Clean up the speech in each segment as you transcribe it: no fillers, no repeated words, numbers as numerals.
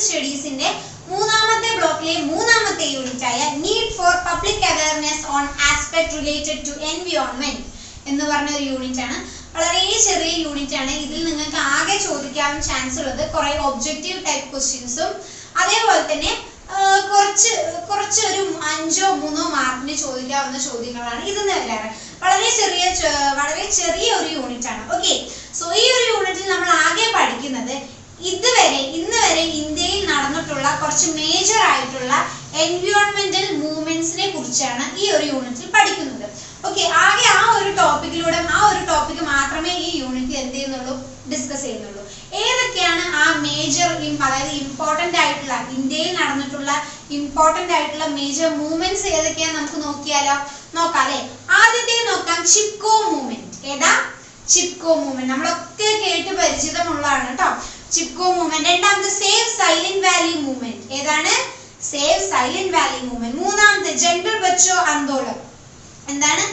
സ്റ്റഡീസിന്റെ മൂന്നാമത്തെ ബ്ലോക്കിലെ മൂന്നാമത്തെ യൂണിറ്റ് ആയ need for public awareness on aspect related to environment എന്ന് പറഞ്ഞ ഒരു യൂണിറ്റ് ആണ്. വളരെ ചെറിയ യൂണിറ്റ് ആണ്. ഇതിൽ നിങ്ങൾക്ക് ആകെ ചോദിക്കാൻ ചാൻസ് ഉള്ളത് കുറെ ഒബ്ജക്റ്റീവ് ടൈപ്പ് ക്വസ്റ്റ്യൻസും അതേപോലെ തന്നെ കുറച്ച് ഒരു 5-3 മാർക്കിന് ചോദിക്കാവുന്ന ചോദ്യങ്ങളാണ് ഇതിന്ന് വരാറ്. വളരെ ചെറിയ ഒരു യൂണിറ്റ് ആണ്. ഓക്കെ, സോ ഈ ഒരു യൂണിറ്റിൽ നമ്മൾ ആകെ പഠിക്കുന്നത് ഇന്ന് വരെ ഇന്ത്യയിൽ നടന്നിട്ടുള്ള കുറച്ച് മേജർ ആയിട്ടുള്ള എൻവയോൺമെന്റൽ മൂവ്മെന്റ്സിനെ കുറിച്ചാണ് ഈ ഒരു യൂണിറ്റിൽ പഠിക്കുന്നത്. ഓക്കെ, ആകെ ആ ഒരു ടോപ്പിക് മാത്രമേ ഈ യൂണിറ്റ് എന്ത് ചെയ്യുന്നുള്ളൂ, ഡിസ്കസ് ചെയ്യുന്നുള്ളൂ. ഏതൊക്കെയാണ് ആ മേജർ അതായത് ഇമ്പോർട്ടന്റ് ആയിട്ടുള്ള ഇന്ത്യയിൽ നടന്നിട്ടുള്ള ഇമ്പോർട്ടന്റ് ആയിട്ടുള്ള മേജർ മൂവ്മെന്റ്സ് ഏതൊക്കെയാന്ന് നമുക്ക് നോക്കാം അല്ലെ. ആദ്യത്തെ നോക്കാം, ചിപ്കോ മൂവ്മെന്റ്. ഏതാ? ചിപ്കോ മൂവ്മെന്റ് നമ്മളൊക്കെ കേട്ട് പരിചിതമുള്ളതാണ് കേട്ടോ. ചിപ്കോ മൂവ്മെന്റ്. രണ്ടാമത്തെ സേവ് സൈലന്റ് വാലി മൂവ്മെന്റ്. ഏതാണ്? Save Silent Valley movement. മൂന്നാമത്തെ ജംഗിൾ ബച്ചോ ആന്തോളൻ. എന്താണ്?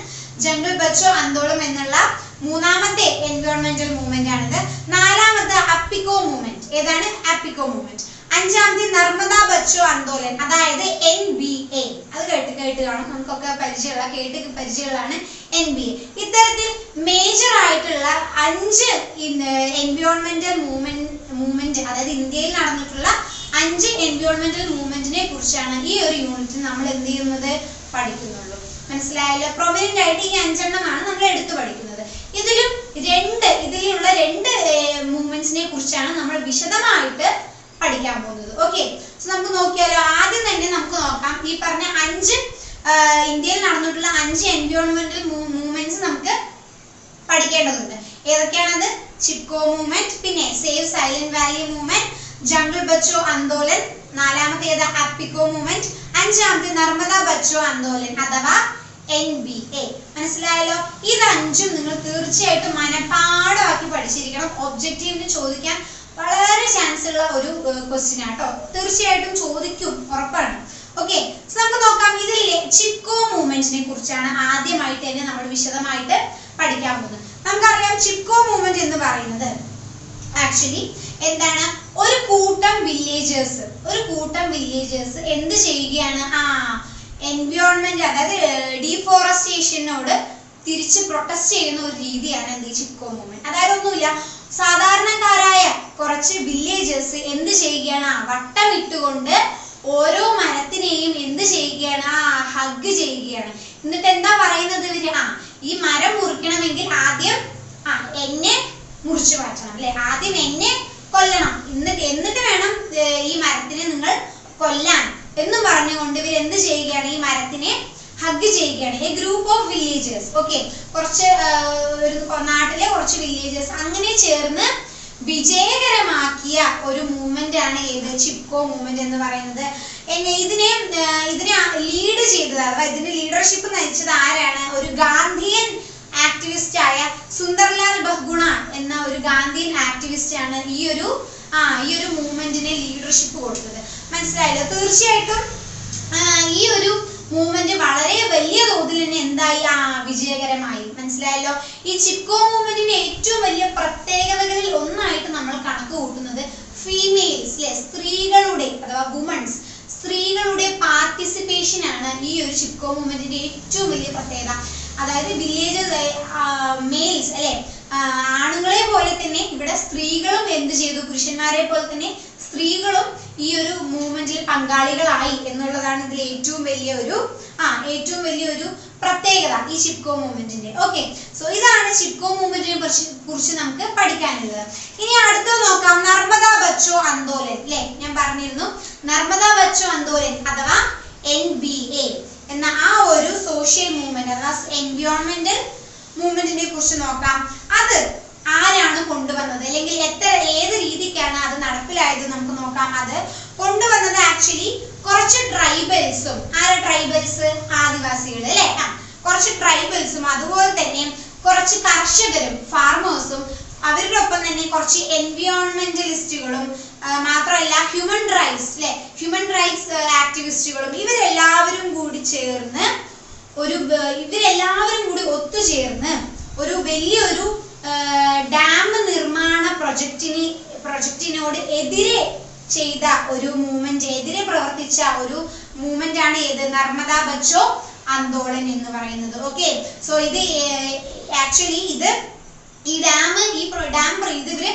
ജംഗിൾ ബച്ചോ ആന്തോളൻ എന്നുള്ള മൂന്നാമത്തെ എൻവയോൺമെന്റൽ മൂവ്മെന്റ് ആണിത്. നാലാമത്തെ അപ്പിക്കോ മൂവ്മെന്റ്. ഏതാണ്? അപ്പിക്കോ മൂവ്മെന്റ്. അഞ്ചാമത്തെ നർമ്മദ ബച്ചോ ആന്തോളൻ, അതായത് NBA. അത് കേട്ട് കാണും, നമുക്കൊക്കെ പരിചയമുള്ളതാണ് NBA. ഇത്തരത്തിൽ മേജർ ആയിട്ടുള്ള 5 എൻവയോൺമെന്റൽ മൂവ്മെന്റ് അതായത് ഇന്ത്യയിൽ നടന്നിട്ടുള്ള 5 എൻവയോൺമെന്റൽ മൂവ്മെന്റിനെ കുറിച്ചാണ് ഈ ഒരു യൂണിറ്റിൽ നമ്മൾ എന്ത് ചെയ്യുന്നത്, പഠിക്കുന്നുള്ളൂ. മനസ്സിലായല്ലോ? പ്രൊമിനന്റ് ആയിട്ട് ഈ 5 എണ്ണമാണ് നമ്മൾ എടുത്തു പഠിക്കുന്നത്. ഇതിലുള്ള രണ്ട് മൂവ്മെന്റ്സിനെ കുറിച്ചാണ് നമ്മൾ വിശദമായിട്ട് പഠിക്കാൻ പോകുന്നത്. ഓക്കെ, സോ നമുക്ക് നോക്കിയാലോ. ആദ്യം തന്നെ നമുക്ക് നോക്കാം, ഈ പറഞ്ഞ 5 ഇന്ത്യയിൽ നടന്നിട്ടുള്ള 5 എൻവയോൺമെന്റൽ മൂവ്മെന്റ്സ് നമുക്ക് പഠിക്കേണ്ടതുണ്ട്. ഏതൊക്കെയാണത്? ചിപ്കോ മൂവ്മെന്റ്, പിന്നെ save Silent Valley movement, Jungle Bachao Andolan, നാലാമത്തേത് അപ്പിക്കോ മൂവ്മെന്റ്, അഞ്ചാമത്തെ നർമ്മദ ബച്ചോ ആന്തോളൻ അഥവാ NBA. മനസ്സിലായല്ലോ? ഇത് 5ഉം നിങ്ങൾ തീർച്ചയായിട്ടും മനഃപാഠമാക്കി പഠിച്ചിരിക്കണം. ഒബ്ജക്റ്റീവിന് ചോദിക്കാൻ വളരെ ചാൻസ് ഉള്ള ഒരു ക്വസ്റ്റ്യൻ ആട്ടോ. തീർച്ചയായിട്ടും ചോദിക്കും, ഉറപ്പാണ്. ഓക്കെ, നമുക്ക് നോക്കാം. ഇതിലെ ചിപ്കോ മൂവ്മെന്റിനെ കുറിച്ചാണ് ആദ്യമായിട്ട് തന്നെ നമ്മൾ വിശദമായിട്ട് പഠിക്കാൻ പോകുന്നത്. നമുക്കറിയാം, ചിപ്കോ മൂവ്മെന്റ് എന്ന് പറയുന്നത് ആക്ച്വലി എന്താണ്, ഒരു കൂട്ടം വില്ലേജേഴ്സ് എന്ത് ചെയ്യുകയാണ്, എൻവയോൺമെന്റ് അതായത് ഡീഫോറസ്റ്റേഷനോട് തിരിച്ച് പ്രൊട്ടസ്റ്റ് ചെയ്യുന്ന ഒരു രീതിയാണ് എന്ത്, ചിപ്കോ മൂവ്മെന്റ്. അതായത് ഒന്നുമില്ല, സാധാരണക്കാരായ കുറച്ച് വില്ലേജേഴ്സ് എന്ത് ചെയ്യുകയാണ്, വട്ടമിട്ടുകൊണ്ട് ഓരോ മരത്തിനെയും എന്ത് ചെയ്യുകയാണ്, ഹഗ് ചെയ്യുകയാണ്. എന്നിട്ട് എന്താ പറയുന്നത് ഇവര്, ഈ മരം മുറിക്കണമെങ്കിൽ ആദ്യം എന്നെ മുറിച്ചു മാറ്റണം അല്ലെ, ആദ്യം എന്നെ കൊല്ലണം, എന്നിട്ട് വേണം ഈ മരത്തിനെ നിങ്ങൾ കൊല്ലാൻ എന്നും പറഞ്ഞുകൊണ്ട് ഇവർ എന്ത് ചെയ്യുകയാണ്, ഈ മരത്തിനെ ഹഗ് ചെയ്യുകയാണ്. A group of villagers. Okay, നാട്ടിലെ കുറച്ച് വില്ലേജേഴ്സ് അങ്ങനെ ചേർന്ന് വിജയകരമാക്കിയ ഒരു മൂവ്മെന്റ് ആണ് ഏത്, ചിപ്കോ മൂവ്മെന്റ് എന്ന് പറയുന്നത്. ഇതിനെ ലീഡ് ചെയ്തത് അഥവാ ഇതിന്റെ ലീഡർഷിപ്പ് നയിച്ചത് ആരാണ്? ഒരു ഗാന്ധിയൻ ആക്ടിവിസ്റ്റ് ആയ സുന്ദർലാൽ ബഹുഗുണ എന്ന ഒരു ഗാന്ധിയൻ ആക്ടിവിസ്റ്റ് ആണ് ഈ ഒരു മൂവ്മെന്റിനെ ലീഡർഷിപ്പ് കൊടുത്തത്. മനസ്സിലായല്ലോ? തീർച്ചയായിട്ടും ഈ ഒരു മൂവ്മെന്റ് വളരെ വലിയ തോതിൽ തന്നെ എന്തായി, വിജയകരമായി. മനസ്സിലായല്ലോ? ഈ ചിപ്കോ മൂവ്മെന്റിന്റെ ഏറ്റവും വലിയ പ്രത്യേകതകളിൽ ഒന്നായിട്ട് നമ്മൾ കണക്ക് കൂട്ടുന്നത് ഫീമെയിൽസ് അല്ലെ, സ്ത്രീകളുടെ അഥവാ വുമൺസ്, സ്ത്രീകളുടെ പാർട്ടിസിപ്പേഷൻ ആണ് ഈ ഒരു ചിപ്കോ മൂവ്മെന്റിന്റെ ഏറ്റവും വലിയ പ്രത്യേകത. അതായത് വില്ലേജസ് മെയിൽസ് അല്ലെ, ആണുങ്ങളെ പോലെ തന്നെ ഇവിടെ സ്ത്രീകളും എന്ത് ചെയ്തു, പുരുഷന്മാരെ പോലെ തന്നെ സ്ത്രീകളും ഈ ഒരു മൂവ്മെന്റിൽ പങ്കാളികളായി എന്നുള്ളതാണ് ഇതിൽ ഏറ്റവും വലിയൊരു പ്രത്യേകത ഈ ചിപ്കോ മൂവ്മെന്റിന്റെ. ഓക്കെ, സോ ഇതാണ് ചിപ്കോ മൂവ്മെന്റിനെ കുറിച്ച് നമുക്ക് പഠിക്കാനുള്ളത്. ഇനി അടുത്തത് നോക്കാം, നർമ്മദ ബച്ചോ ആന്തോളൻ അല്ലെ. ഞാൻ പറഞ്ഞിരുന്നു, നർമ്മദ ബച്ചോ ആന്തോളൻ അഥവാ NBA എന്ന ആ ഒരു സോഷ്യൽ മൂവ്മെന്റ് അഥവാ എൻവയോൺമെന്റൽ മൂവ്മെന്റിനെ കുറിച്ച് നോക്കാം. അത് ആരാണ് കൊണ്ടുവന്നത് അല്ലെങ്കിൽ ഏത് രീതിക്കാണ് അത് നടപ്പിലായത് നമുക്ക് നോക്കാം. അത് കൊണ്ടുവന്നത് ആക്ച്വലി കുറച്ച് ട്രൈബൽസും, ആരാ ട്രൈബൽസ്? ആദിവാസികൾ അല്ലെ. കുറച്ച് ട്രൈബൽസും അതുപോലെ തന്നെ കുറച്ച് കർഷകരും ഫാർമേഴ്സും അവരുടെ ഒപ്പം തന്നെ കുറച്ച് എൻവയോൺമെന്റലിസ്റ്റുകളും മാത്രമല്ല ഹ്യൂമൻ റൈറ്റ്സ് ആക്ടിവിസ്റ്റുകളും ഇവരെല്ലാവരും കൂടി ഒത്തുചേർന്ന് ഒരു വലിയൊരു ഡാം നിർമ്മാണ പ്രൊജക്റ്റിനോട് എതിരെ ചെയ്ത ഒരു മൂവ്മെന്റ്, എതിരെ പ്രവർത്തിച്ച ഒരു മൂവ്മെന്റ് ആണ് ഏത്? നർമ്മദാ ബച്ചോ ആന്തോളൻ എന്ന് പറയുന്നത്. ഓക്കെ, സോ ഇത് ആക്ച്വലി ഈ ഡാം ഇവര്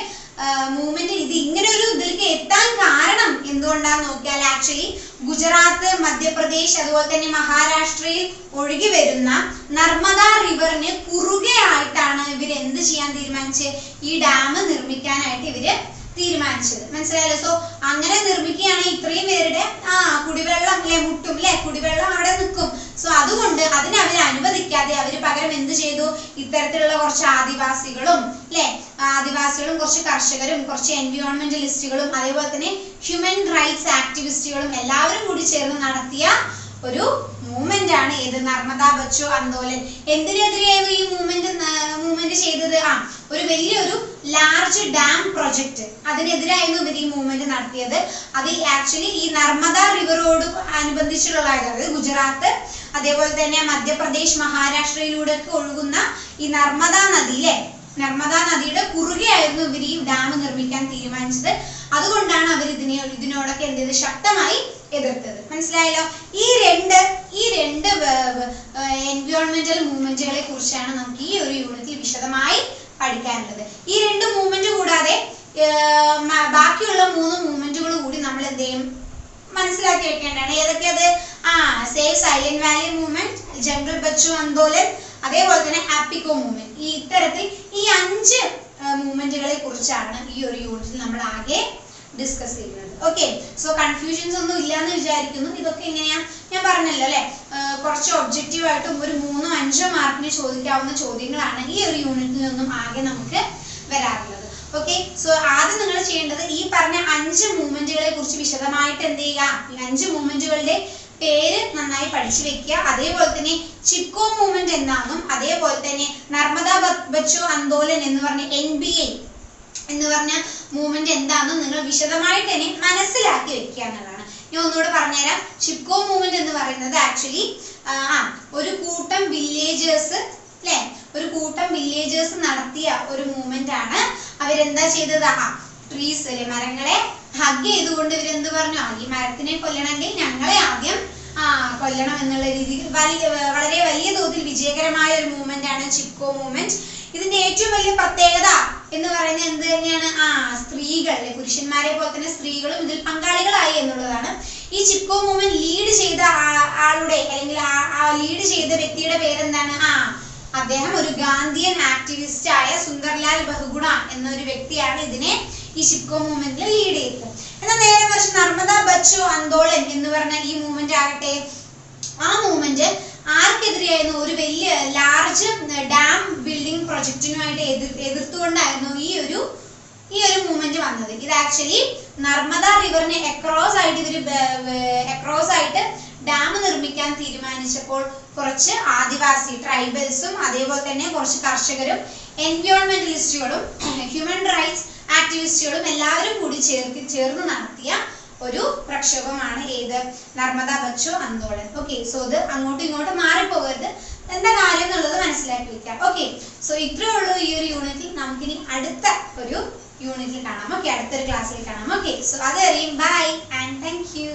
മൂവ്മെന്റ് ഇത് ഇങ്ങനെ ഒരു ഇതിലേക്ക് എത്താൻ കാരണം എന്തുകൊണ്ടാന്ന് നോക്കിയാൽ ആക്ച്വലി ഗുജറാത്ത്, മധ്യപ്രദേശ് അതുപോലെ തന്നെ മഹാരാഷ്ട്രയിൽ ഒഴുകി വരുന്ന നർമ്മദ റിവറിന് കുറുകെ ആയിട്ടാണ് ഇവർ എന്ത് ചെയ്യാൻ തീരുമാനിച്ചത്? ഈ ഡാം നിർമ്മിക്കാനായിട്ട് ഇവര് തീരുമാനിച്ചത്. മനസ്സിലായല്ലോ? സോ അങ്ങനെ നിർമ്മിക്കുകയാണെങ്കിൽ ഇത്രയും പേരുടെ കുടിവെള്ളം മുട്ടും കുടിവെള്ളം അവിടെ നിൽക്കും. സോ അതുകൊണ്ട് അതിനെ അവർ അനുവദിക്കാതെ അവര് പകരം എന്ത് ചെയ്തു? ഇത്തരത്തിലുള്ള കുറച്ച് ആദിവാസികളും കുറച്ച് കർഷകരും കുറച്ച് എൻവയോൺമെന്റലിസ്റ്റുകളും അതേപോലെ തന്നെ ഹ്യൂമൻ റൈറ്റ്സ് ആക്ടിവിസ്റ്റുകളും എല്ലാവരും കൂടി ചേർന്ന് നടത്തിയ ഒരു മൂവ്മെന്റ് ആണ് ഏത്? നർമ്മദാ ബച്ചോ ആന്തോളൻ. എന്തിനെതിരെയായിരുന്നു ഈ മൂവ്മെന്റ് ചെയ്തത്? ഒരു വലിയൊരു ലാർജ് ഡാം പ്രൊജക്ട്, അതിനെതിരായിരുന്നു ഇവർ ഈ മൂവ്മെന്റ് നടത്തിയത്. അത് ആക്ച്വലി ഈ നർമ്മദ റിവറോട് അനുബന്ധിച്ചുള്ള, അതായത് ഗുജറാത്ത് അതേപോലെ തന്നെ മധ്യപ്രദേശ് മഹാരാഷ്ട്രയിലൂടെ ഒഴുകുന്ന ഈ നർമ്മദാ നദിയുടെ കുറുകെ ആയിരുന്നു ഇവർ ഈ ഡാം നിർമ്മിക്കാൻ തീരുമാനിച്ചത്. അതുകൊണ്ടാണ് അവർ ഇതിനോടൊക്കെ എന്ത് ചെയ്ത്? ശക്തമായി എതിർത്തത്. മനസ്സിലായല്ലോ? ഈ രണ്ട് എൻവയോൺമെന്റൽ മൂവ്മെന്റുകളെ കുറിച്ചാണ് നമുക്ക് ഈ ഒരു യൂണിറ്റിൽ വിശദമായി പഠിക്കാനുള്ളത്. ഈ രണ്ട് മൂവ്മെന്റ് കൂടാതെ ബാക്കിയുള്ള 3 മൂവ്മെന്റുകൾ കൂടി നമ്മൾ എന്ത് ചെയ്യും? മനസ്സിലാക്കി വെക്കേണ്ടതാണ്. ഏതൊക്കെയത്? Save Silent Valley movement, Jungle Bachao Andolan, അതേപോലെ തന്നെ ആപ്പിക്കോ മൂവ്മെന്റ്. ഈ ഇത്തരത്തിൽ ഈ 5 മൂവ്മെന്റുകളെ കുറിച്ചാണ് ഈ ഒരു യൂണിറ്റിൽ നമ്മൾ ആകെ ഡിസ്കസ് ചെയ്യുന്നത്. ഓക്കെ, സോ കൺഫ്യൂഷൻസ് ഒന്നും ഇല്ലാന്ന് വിചാരിക്കുന്നു. ഇതൊക്കെ എങ്ങനെയാ ഞാൻ പറഞ്ഞല്ലോ അല്ലെ, കുറച്ച് ഒബ്ജക്റ്റീവ് ആയിട്ടും ഒരു 3-5 മാർക്കിന് ചോദിക്കാവുന്ന ചോദ്യങ്ങളാണ് ഈ ഒരു യൂണിറ്റിൽ നിന്നും ആകെ നമുക്ക് വരാറുള്ളത്. ഓക്കെ, സോ ആദ്യം നിങ്ങൾ ചെയ്യേണ്ടത് ഈ പറഞ്ഞ 5 മൂവ്മെന്റുകളെ കുറിച്ച് വിശദമായിട്ട് എന്ത് ചെയ്യുക? ഈ 5 മൂവ്മെന്റുകളുടെ പേര് നന്നായി പഠിച്ചു വെക്കുക. അതേപോലെ തന്നെ ചിപ്കോ മൂവ്മെന്റ് എന്താണെന്നും അതേപോലെ തന്നെ നർമ്മദാ ബച്ചോ ആന്തോളൻ എന്ന് പറഞ്ഞ NBA എന്ന് പറഞ്ഞ മൂവ്മെന്റ് എന്താണെന്നും നിങ്ങൾ വിശദമായിട്ട് തന്നെ മനസ്സിലാക്കി വെക്കുക എന്നുള്ളതാണ്. ഞാൻ ഒന്നുകൂടെ പറഞ്ഞുതരാം. ചിപ്കോ മൂവ്മെന്റ് എന്ന് പറയുന്നത് ആക്ച്വലി ഒരു കൂട്ടം വില്ലേജേഴ്സ് നടത്തിയ ഒരു മൂവ്മെന്റ് ആണ്. അവരെന്താ ചെയ്തത്? ട്രീസ് മരങ്ങളെ ഹഗ് ചെയ്തുകൊണ്ട് ഇവരെന്ത് പറഞ്ഞു? ഈ മരത്തിനെ കൊല്ലണമെങ്കിൽ ഞങ്ങളെ ആദ്യം കൊല്ലണം എന്നുള്ള രീതിയിൽ വളരെ വലിയ തോതിൽ വിജയകരമായ ഒരു മൂവ്മെന്റ് ആണ് ചിപ്കോ മൂവ്മെന്റ്. ഇതിന്റെ ഏറ്റവും വലിയ പ്രത്യേകത എന്ന് പറയുന്നത് എന്ത് തന്നെയാണ്? സ്ത്രീകൾ, പുരുഷന്മാരെ പോലെ തന്നെ സ്ത്രീകളും ഇതിൽ പങ്കാളികളായി എന്നുള്ളതാണ്. ഈ ചിപ്കോ മൂവ്മെന്റ് ലീഡ് ചെയ്ത ആളുടെ അല്ലെങ്കിൽ ലീഡ് ചെയ്ത വ്യക്തിയുടെ പേരെന്താണ്? അദ്ദേഹം ഒരു ഗാന്ധിയൻ ആക്ടിവിസ്റ്റ് ആയ സുന്ദർലാൽ ബഹുഗുണ എന്നൊരു വ്യക്തിയാണ് ഇതിനെ ഈ ചിപ്കോ മൂവ്മെന്റിൽ ലീഡ് ചെയ്തത്. എന്നാൽ നേരെ മറിച്ച് നർമ്മദാ ബച്ചോ ആന്തോളൻ എന്ന് പറഞ്ഞ ഈ മൂവ്മെന്റ് ആകട്ടെ, ആ മൂവ്മെന്റ് ആർക്കെതിരെയായിരുന്നു? ഒരു വലിയ ലാർജ് ഡാം ബിൽഡിംഗ് പ്രൊജക്ടിനുമായിട്ട് എതിർത്തുകൊണ്ടായിരുന്നു ഈ ഒരു മൂവ്മെന്റ് വന്നത്. ഇത് ആക്ച്വലി നർമ്മദാ റിവറിനെ അക്രോസ് ആയിട്ട് ഡാം നിർമ്മിക്കാൻ തീരുമാനിച്ചപ്പോൾ കുറച്ച് ആദിവാസി ട്രൈബൽസും അതേപോലെ തന്നെ കുറച്ച് കർഷകരും എൻവയോൺമെന്റലിസ്റ്റുകളും ഹ്യൂമൻ റൈറ്റ്സ് ആക്ടിവിസ്റ്റുകളും എല്ലാവരും കൂടി ചേർന്ന് നടത്തിയ ഒരു പ്രക്ഷോഭമാണ് ഏത്? നർമ്മദാ ബച്ചോ ആന്തോളൻ. ഓക്കെ, സോ ഇത് അങ്ങോട്ടും ഇങ്ങോട്ടും മാറിപ്പോകരുത്, എന്താ കാര്യം എന്നുള്ളത് മനസ്സിലാക്കി വെക്കാം. ഓക്കെ, സോ ഇത്രയേ ഉള്ളൂ ഈ ഒരു യൂണിറ്റിൽ. നമുക്കിനി അടുത്ത ഒരു യൂണിറ്റിൽ കാണാം. ഓക്കെ, അടുത്തൊരു ക്ലാസ്സിൽ കാണാം. ഓക്കെ, സോ അതുവരെയും ബൈ ആൻഡ് താങ്ക് യു.